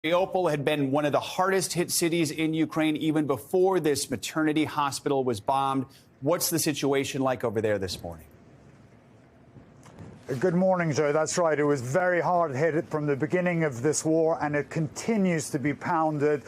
Mariupol had been one of the hardest hit cities in Ukraine even before this maternity hospital was bombed. What's the situation like over there this morning? Good morning, Joe. That's right. It was very hard hit from the beginning of this war, and it continues to be pounded.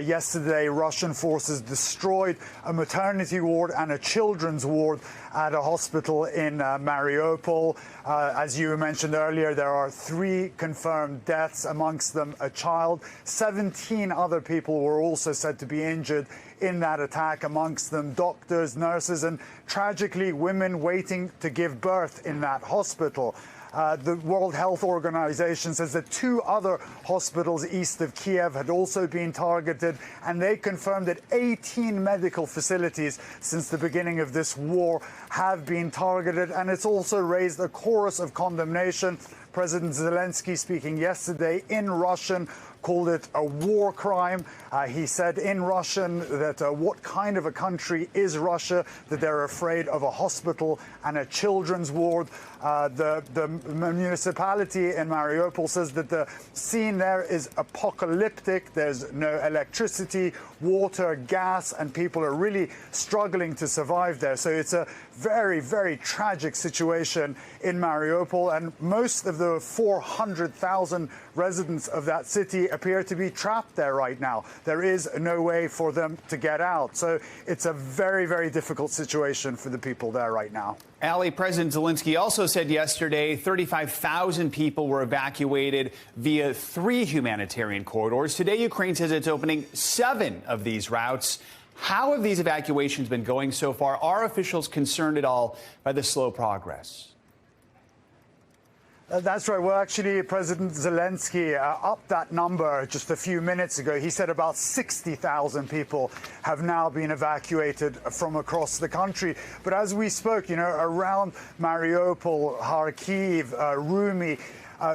Yesterday, Russian forces destroyed a maternity ward and a children's ward at a hospital in Mariupol. As you mentioned earlier, there are 3 confirmed deaths, amongst them a child. 17 other people were also said to be injured in that attack, amongst them doctors, nurses, and tragically women waiting to give birth in that hospital. The World Health Organization says that 2 other hospitals east of Kiev had also been targeted, and they confirmed that 18 medical facilities since the beginning of this war have been targeted, and it's also raised a chorus of condemnation. President Zelensky, speaking yesterday in Russian, called it a war crime. He said in Russian that what kind of a country is Russia, that they're afraid of a hospital and a children's ward. The municipality in Mariupol says that the scene there is apocalyptic. There's no electricity, water, gas, and people are really struggling to survive there. So it's a very, very tragic situation in Mariupol, and most of the 400,000 residents of that city appear to be trapped there right now. There is no way for them to get out. So it's a very, very difficult situation for the people there right now. Ali, President Zelensky also said yesterday 35,000 people were evacuated via 3 humanitarian corridors. Today, Ukraine says it's opening 7 of these routes. How have these evacuations been going so far? Are officials concerned at all by the slow progress? That's right. Well, actually, President Zelensky upped that number just a few minutes ago. He said about 60,000 people have now been evacuated from across the country. But as we spoke, around Mariupol, Kharkiv, Rumi,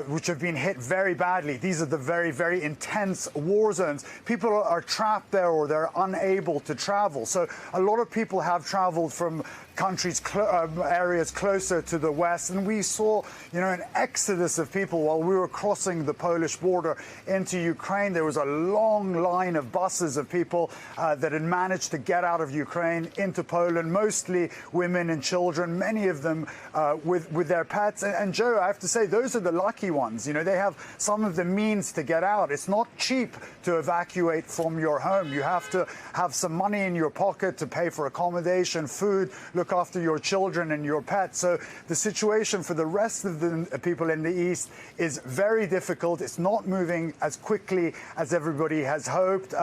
which have been hit very badly. These are the very, very intense war zones. People are trapped there, or they're unable to travel. So a lot of people have traveled from countries, areas closer to the west, and we saw, an exodus of people while we were crossing the Polish border into Ukraine. There was a long line of buses of people that had managed to get out of Ukraine into Poland, mostly women and children, many of them with their pets. And Joe, I have to say, those are the lucky ones. They have some of the means to get out. It's not cheap to evacuate from your home. You have to have some money in your pocket to pay for accommodation, food, look after your children and your pets. So the situation for the rest of the people in the East is very difficult. It's not moving as quickly as everybody has hoped.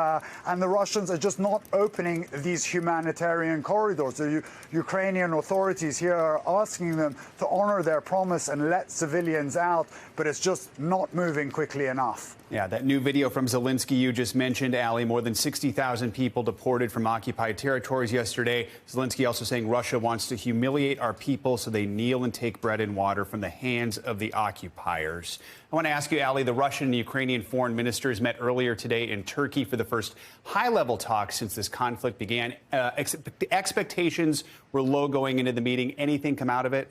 And the Russians are just not opening these humanitarian corridors. The Ukrainian authorities here are asking them to honor their promise and let civilians out, but it's just not moving quickly enough. Yeah, that new video from Zelensky you just mentioned, Ali, more than 60,000 people deported from occupied territories yesterday. Zelensky also saying Russia wants to humiliate our people so they kneel and take bread and water from the hands of the occupiers. I want to ask you, Ali, the Russian and Ukrainian foreign ministers met earlier today in Turkey for the first high-level talks since this conflict began. Expectations were low going into the meeting. Anything come out of it?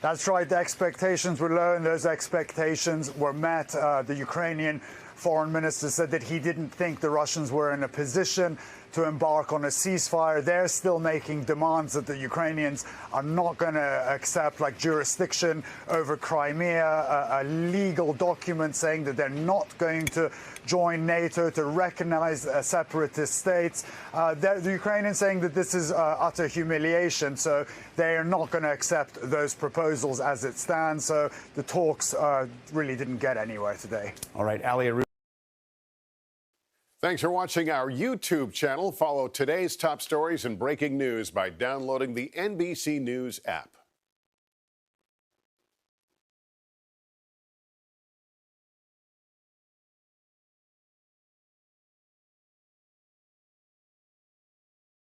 That's right. The expectations were low, and those expectations were met. The Ukrainian foreign minister said that he didn't think the Russians were in a position to embark on a ceasefire. They're still making demands that the Ukrainians are not going to accept, like jurisdiction over Crimea, a legal document saying that they're not going to join NATO, to recognize separatist states. The Ukrainians saying that this is utter humiliation, so they are not going to accept those proposals as it stands. So the talks really didn't get anywhere today. All right, Ali. Thanks for watching our YouTube channel. Follow today's top stories and breaking news by downloading the NBC News app.